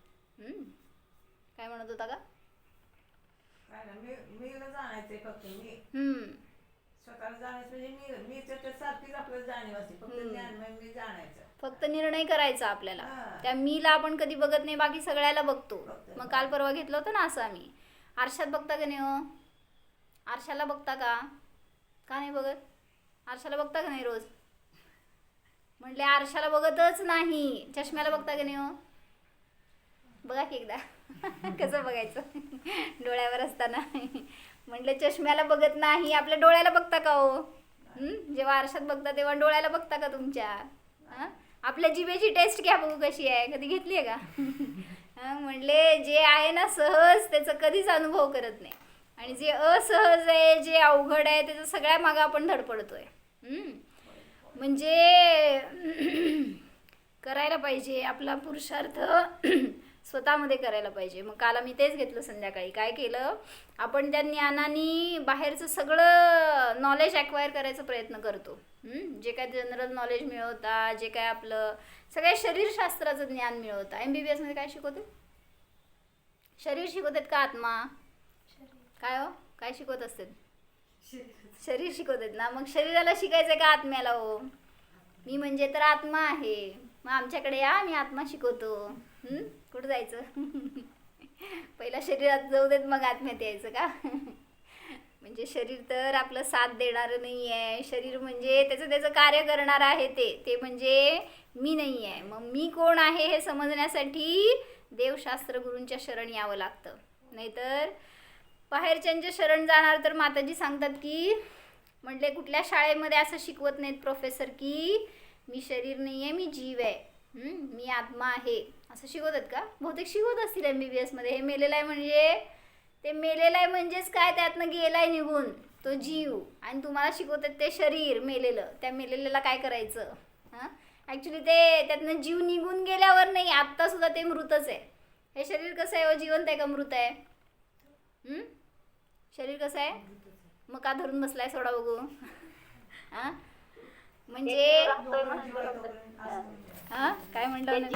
काय म्हणत होता का. मी जाणायचंय फक्त. मी स्वतःला जाणायचं म्हणजे मी सारखीच आपल्याला जाणीव असते. फक्त ज्ञानमय मी जाणायचं. फक्त निर्णय करायचा आपल्याला. त्या मीला आपण कधी बघत नाही, बाकी सगळ्याला बघतो. मग काल परवा घेतलं होतं ना असं आम्ही. आरशात बघता का नाही हो. आरशाला बघता का नाही बघत. आरशाला बघता का नाही रोज. म्हटले आरशाला बघतच नाही. चष्म्याला बघता का नाही हो. बघा की एकदा. कसं बघायचं डोळ्यावर असताना. म्हटलं चष्म्याला बघत नाही, आपल्या डोळ्याला बघता का हो. जेव्हा आरशात बघता तेव्हा डोळ्याला बघता का तुमच्या. आपल्या जिभेची टेस्ट घ्या बघू कशी आहे. कधी घेतली आहे का. म्हटले जे आहे ना सहज, त्याचा कधीच अनुभव करत नाही. आणि जे असहज आहे, जे अवघड आहे, त्याचं सगळ्या मागं आपण धडपडतोय. म्हणजे करायला पाहिजे आपला पुरुषार्थ स्वतःमध्ये करायला पाहिजे. मग काल मी तेच घेतलं संध्याकाळी. काय केलं आपण, त्या ज्ञानाने बाहेरचं सगळं नॉलेज ॲक्वायर करायचा प्रयत्न करतो. जे काय जनरल नॉलेज मिळवता, जे काय आपलं सगळ्या शरीरशास्त्राचं ज्ञान मिळवता. MBBS मध्ये काय शिकवते. शरीर शिकवतात का आत्मा. काय हो काय शिकवत असतात. शरीर शिकवतात ना. मग शरीराला शिकायचं का आत्म्याला हो. मी म्हणजे तर आत्मा आहे. मग आमच्याकडे या, मी आत्मा शिकवतो. कुठं जायचं. पहिला शरीरात जाऊ देत, मग आत्म्यात यायचं का. म्हणजे शरीर तर आपलं साथ देणारं नाही आहे. शरीर म्हणजे त्याचं कार्य करणार आहे, ते म्हणजे मी नाही आहे. मग मी कोण आहे हे समजण्यासाठी देवशास्त्र गुरूंच्या शरण यावं लागतं. नाहीतर बाहेरच्यांच्या शरण जाणार तर माताजी सांगतात की, म्हटले कुठल्या शाळेमध्ये असं शिकवत नाहीत प्रोफेसर की मी शरीर नाही आहे, मी जीव आहे, मी आत्मा आहे, असं शिकवतात का. बहुतेक शिकवत असतील MBBS मध्ये. हे मेलेलं आहे म्हणजे ते मेलेलं आहे म्हणजेच काय, त्यातनं गेलाय निघून तो जीव. आणि तुम्हाला शिकवतात ते शरीर मेलेलं. त्या मेलेल्याला काय करायचं. ॲक्च्युली ते त्यातनं जीव निघून गेल्यावर नाही, आत्तासुद्धा ते मृतच आहे. हे शरीर कसं आहे, जिवंत आहे का मृत आहे. शरीर कसं आहे मग का धरून बसलाय सोडा बघू. हा म्हणजे जीव राहतोय म्हणून जीव आहे तोपर्यंत असतो. हा काय ते म्हणलं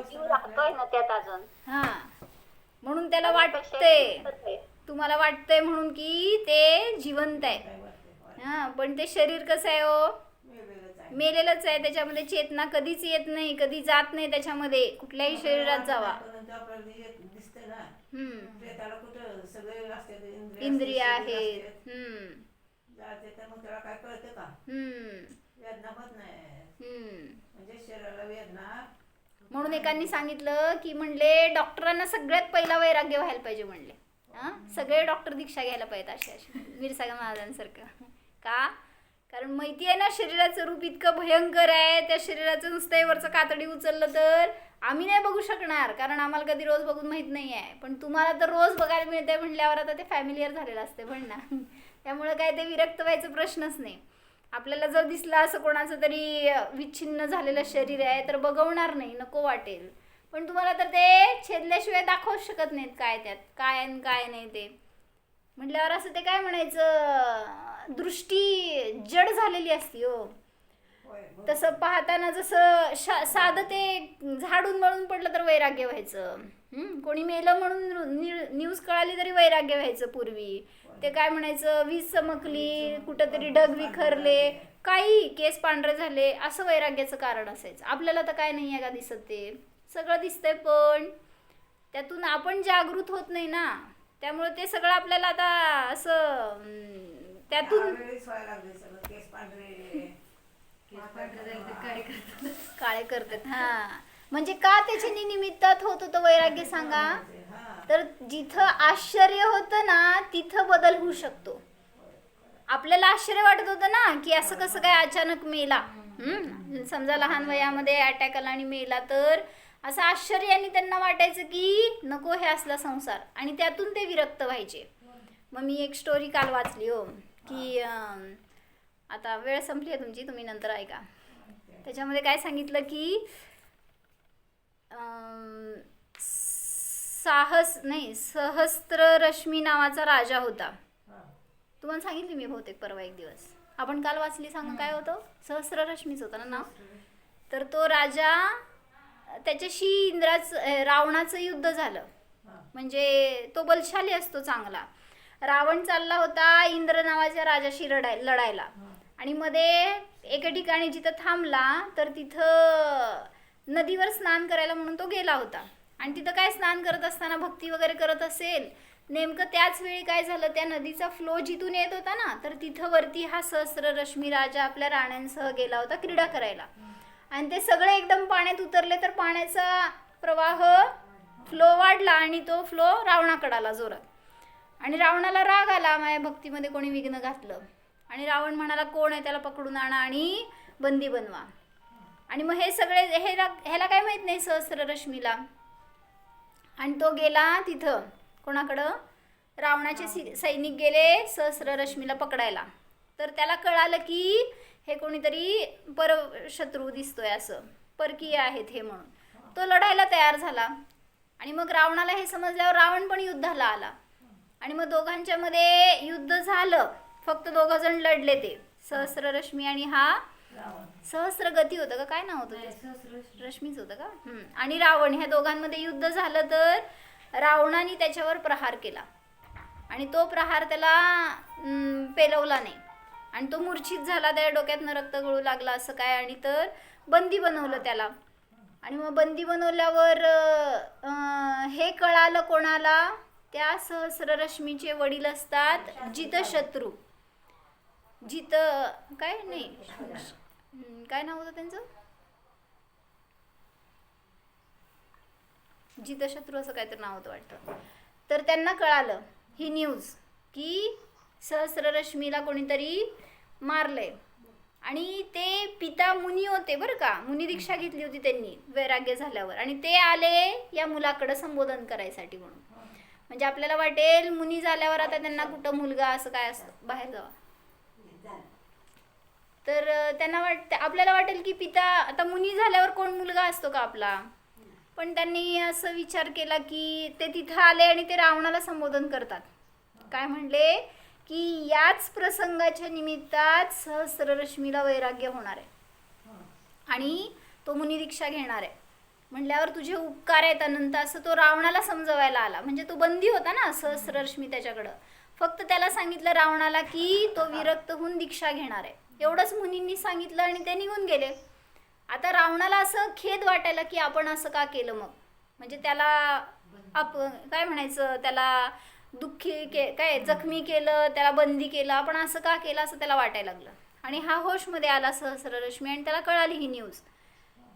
जीव राहतोय ना त्यात अजून. हा म्हणून त्याला आणि ते वाटतंय, शरीर आहे. तुम्हाला वाटतंय म्हणून की ते जिवंत आहे. काय वाटते, होय. हा पण ते शरीर कसं आहे हो, वेगवेगळंच आहे. मेलेलंच आहे. त्याच्यामध्ये चेतना कधीच येत नाही, कधी जात नाही त्याच्यामध्ये कुठल्याही शरीरात जावा. परंतु आपल्याला दिसतंय ना हम्म प्रेताला कुठं सगळे असतात, इंद्रिय असतात, आहेत. शरीर असतात. हम्म जाते तर मग त्याला काय कळतं का? हम्म वेदना होत नाही. हम्म म्हणजे शरीराला वेदना म्हणून एकांनी सांगितलं की म्हणले डॉक्टरांना सगळ्यात पहिला वैराग्य व्हायला पाहिजे म्हणले. हा सगळे डॉक्टर दीक्षा घ्यायला पाहिजेत अशी अशी मिरसागा महाराजांसारखं. का? कारण माहिती आहे ना शरीराचं रूप इतकं भयंकर आहे. त्या शरीराचं नुसतं वरचं कातडी उचललं तर आम्ही नाही बघू शकणार, कारण आम्हाला कधी रोज बघून माहीत नाही आहे. पण तुम्हाला तर रोज बघायला मिळते म्हणल्यावर आता ते फॅमिलियर झालेलं असते पण ना. त्यामुळं काय ते विरक्त व्हायचा प्रश्नच नाही. आपल्याला जर दिसलं असं कोणाचं तरी विच्छिन्न झालेलं शरीर आहे तर बघवणार नाही, नको वाटेल. पण तुम्हाला तर ते छेदल्याशिवाय दाखवूच शकत नाहीत काय त्यात काय आणि काय नाही ते म्हटल्यावर असं ते काय म्हणायचं, दृष्टी जड झालेली असती हो. होय, बरोबर. तसं पाहताना जसं साधं ते झाडून मळून पडलं तर वैराग्य व्हायचं. कोणी मेलं म्हणून न्यूज कळाली तरी वैराग्य व्हायचं पूर्वी. ते काय म्हणायचं, वीज चमकली, कुठंतरी ढग विखरले, काही केस पांढरे झाले, असं वैराग्याचं कारण असायचं. आपल्याला तर काय नाही आहे का दिसत, ते सगळं दिसतंय पण त्यातून आपण जागृत होत नाही ना. त्यामुळे ते सगळं आपल्याला आता असं त्यातून त्यावेळेस व्हायला लागले सगळं, केस पांढरे. काय करतात? काळे करतात. हा म्हणजे का त्याच्या निमित्तात होत होतं वैराग्य सांगा. हा. तर जिथं आश्चर्य होतं ना तिथं बदल होऊ शकतो. आपल्याला आश्चर्य वाटत होतं ना की असं कसं काय अचानक मेला, समजा लहान वयामध्ये अटॅक आला आणि मेला, तर असं आश्चर्याने त्यांना वाटायचं की नको हे असला संसार, आणि त्यातून ते विरक्त व्हायचे. मग मी एक स्टोरी काल वाचली हो की आता वेळ संपली आहे तुमची, तुम्ही नंतर ऐका. त्याच्यामध्ये काय सांगितलं की सहस्त्ररश्मी नावाचा राजा होता. तुम्हाला सांगितली मी बहुतेक परवा एक दिवस, आपण काल वाचली. सांगा काय होतं, सहस्त्ररश्मीच होतं ना नाव. तर तो राजा, त्याच्याशी रावणाचं युद्ध झालं. म्हणजे तो बलशाली असतो चांगला. रावण चालला होता इंद्र नावाच्या राजाशी लढायला, आणि मध्ये एका ठिकाणी जिथं थांबला तर तिथं नदीवर स्नान करायला म्हणून तो गेला होता. आणि तिथं काय स्नान करत असताना भक्ती वगैरे करत असेल, नेमकं त्याच वेळी काय झालं, त्या नदीचा फ्लो जिथून येत होता ना, तर तिथं वरती हा सहस्त्ररश्मी राजा आपल्या राण्यांसह गेला होता क्रीडा करायला. आणि ते सगळे एकदम पाण्यात उतरले, तर पाण्याचा प्रवाह फ्लो वाढला आणि तो फ्लो रावणाकडे आला जोरात. आणि रावणाला राग आला, माझ्या भक्तीमध्ये कोणी विघ्न घातलं. आणि रावण म्हणाला कोण आहे, त्याला पकडून आणा आणि बंदी बनवा. आणि मग हे सगळे ह्याला काय माहित नाही सहस्त्ररश्मीला. आणि तो गेला तिथं कोणाकडं, रावणाचे सैनिक गेले सहस्त्ररश्मीला पकडायला. तर त्याला कळालं की हे कोणीतरी परशत्रू दिसतोय, असं परकीय आहेत हे म्हणून. तो लढायला तयार झाला. आणि मग रावणाला हे समजल्यावर रावण पण युद्धाला आला. आणि मग दोघांच्या मध्ये युद्ध झालं. फक्त दोघं जण लढले, ते सहस्त्ररश्मी आणि हा सहस्त्रगती होतं का काय नाव होतं ते, रश्मीच होतं का. आणि रावण, ह्या दोघांमध्ये युद्ध झालं. तर रावणाने त्याच्यावर प्रहार केला आणि तो प्रहार त्याला पेलवला नाही आणि तो मूर्छित झाला. त्या डोक्यातनं रक्त गळू लागला असं काय. आणि तर बंदी बनवलं त्याला. आणि मग बंदी बनवल्यावर हे कळालं कोणाला, त्या सहस्त्ररश्मीचे वडील असतात जितशत्रू. काय नाही, काय नाव होतं त्यांचं, जितशत्रू असं काहीतरी नाव होतं वाटतं. तर त्यांना कळालं ही न्यूज की सहस्त्ररश्मीला कोणीतरी मारलंय. आणि ते पिता मुनी होते बरं का, मुनी दीक्षा घेतली होती त्यांनी वैराग्य झाल्यावर. आणि ते आले या मुलाकडं संबोधन करायसाठी म्हणून. म्हणजे आपल्याला वाटेल मुनी झाल्यावर आता त्यांना कुठं मुलगा असं काय असतं, बाहेर जावा. तर त्यांना आपल्याला वाटेल की पिता, आता मुनी झाल्यावर कोण मुलगा असतो का आपला. पण त्यांनी असं विचार केला की ते तिथं आले आणि ते रावणाला संबोधन करतात. काय म्हणले की याच प्रसंगाच्या निमित्तात सहस्ररश्मीला वैराग्य होणार आहे आणि तो मुनी दीक्षा घेणार आहे म्हटल्यावर तुझे उपकार आहेत अनंत, असं तो रावणाला समजवायला आला. म्हणजे तो बंदी होता ना सहस्ररश्मी त्याच्याकडं. फक्त त्याला सांगितलं रावणाला की तो विरक्त होऊन दीक्षा घेणार आहे, एवढंच मुनींनी सांगितलं आणि ते निघून गेले. आता रावणाला असं खेद वाटायला की आपण असं का केलं मग, म्हणजे त्याला काय म्हणायचं, त्याला दुःखी काय जखमी केलं, त्याला बंदी केलं, आपण असं का केलं असं त्याला वाटायला लागलं. आणि हा होशमध्ये आला सहस्ररश्मी आणि त्याला कळाली ही न्यूज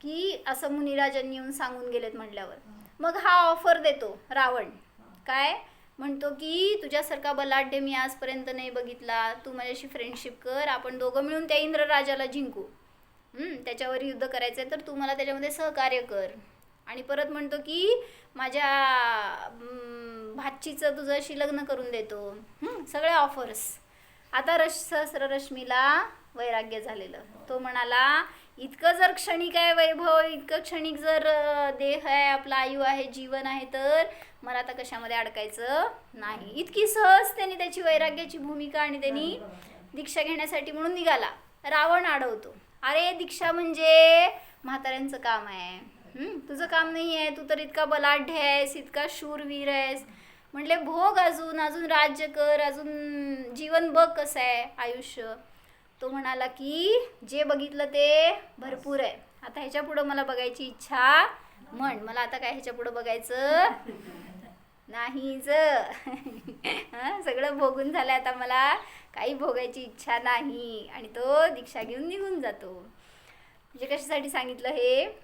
की असं मुनिराजांनी येऊन सांगून गेलेत म्हटल्यावर. मग हा ऑफर देतो रावण, काय म्हणतो की तुझ्यासारखा बलाढ्य मी आजपर्यंत नाही बघितला, तू माझ्याशी फ्रेंडशिप कर, आपण दोघं मिळून त्या इंद्रराजाला जिंकू, त्याच्यावर युद्ध करायचं आहे तर तू मला त्याच्यामध्ये सहकार्य कर. आणि परत म्हणतो की माझ्या भाचीचं तुझ्याशी लग्न करून देतो, सगळे ऑफर्स. आता सहस्ररश्मीला वैराग्य झालेलं. तो म्हणाला इतकं जर क्षणिक आहे वैभव, इतकं क्षणिक जर देह आहे, आपला आयु आहे, जीवन आहे, तर मला आता कशामध्ये अडकायचं नाही. इतकी सहज त्यांनी त्याची वैराग्याची भूमिका आणि त्यांनी दीक्षा घेण्यासाठी म्हणून निघाला. रावण अडवतो, अरे दीक्षा म्हणजे म्हाताऱ्यांचं काम आहे, तुझं काम नाही आहे, तू तर इतका बलाढ्य आहेस, इतका शूरवीर आहेस. म्हटले भोग अजून अजून राज्य कर, अजून जीवन बघ कसं आहे आयुष्य. तो म्हणाला की जे बघितलं ते भरपूर आहे, आता ह्याच्या पुढं मला बघायची इच्छा म्हण, मला आता काय ह्याच्या पुढं बघायचं नाहीच. सगळं भोगून झालं, आता मला काही भोगायची इच्छा नाही. आणि तो दीक्षा घेऊन निघून जातो. म्हणजे कशासाठी सांगितलं, हे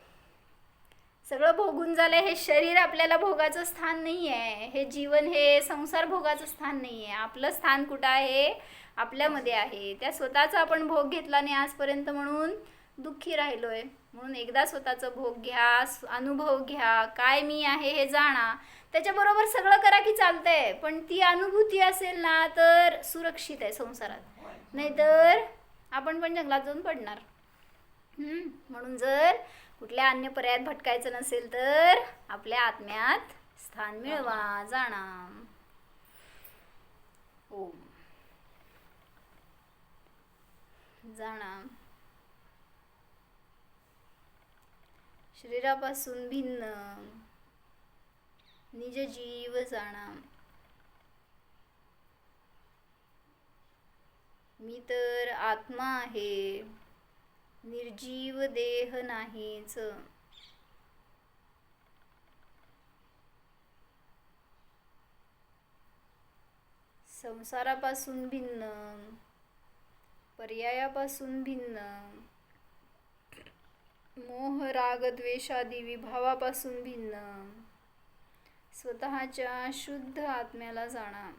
सगळं भोगून झालं, हे शरीर आपल्याला भोगाचं स्थान नाही आहे, हे जीवन हे संसार भोगाचं स्थान नाही आहे. आपलं स्थान कुठं आहे, आपल्यामध्ये आहे. त्या स्वतःचा आपण भोग घेतला नाही आजपर्यंत म्हणून दुःखी राहिलोय. म्हणून एकदा स्वतःचा भोग घ्या, अनुभव घ्या, काय मी आहे हे जाणा, त्याच्याबरोबर सगळं करा की चालतंय, पण ती अनुभूती असेल ना तर सुरक्षित आहे संसारात, नाहीतर आपण पण जंगलात जाऊन पडणार. म्हणून जर कुठल्या अन्य पर्यायात भटकायचं नसेल तर आपल्या आत्म्यात स्थान मिळवा, जाणा. ओम जाणा. शरीरापासून भिन्न निज जीव जाणा. मी तर आत्मा आहे, निर्जीव देह नाहीच. संसारापासून भिन्न, पर्यायापासून भिन्न, मोह राग द्वेषादी विभावापासून भिन्न स्वतःच्या शुद्ध आत्म्याला जाणा.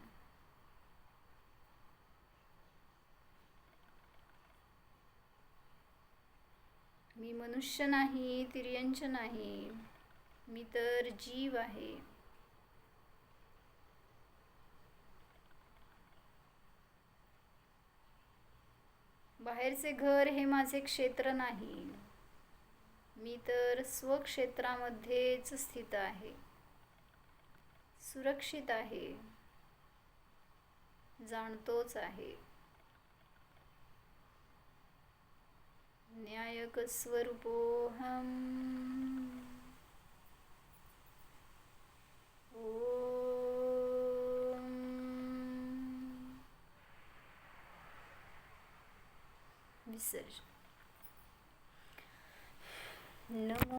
मी मनुष्य नाही, तिर्यंच नाही, मी तर जीव आहे. बाहेरचे घर हे माझे क्षेत्र नाही, मी तर स्वक्षेत्रामध्येच स्थित आहे, सुरक्षित आहे, जाणतोच आहे. न्यायक स्वरूपोऽहम्. ओम विसर्जन. नमो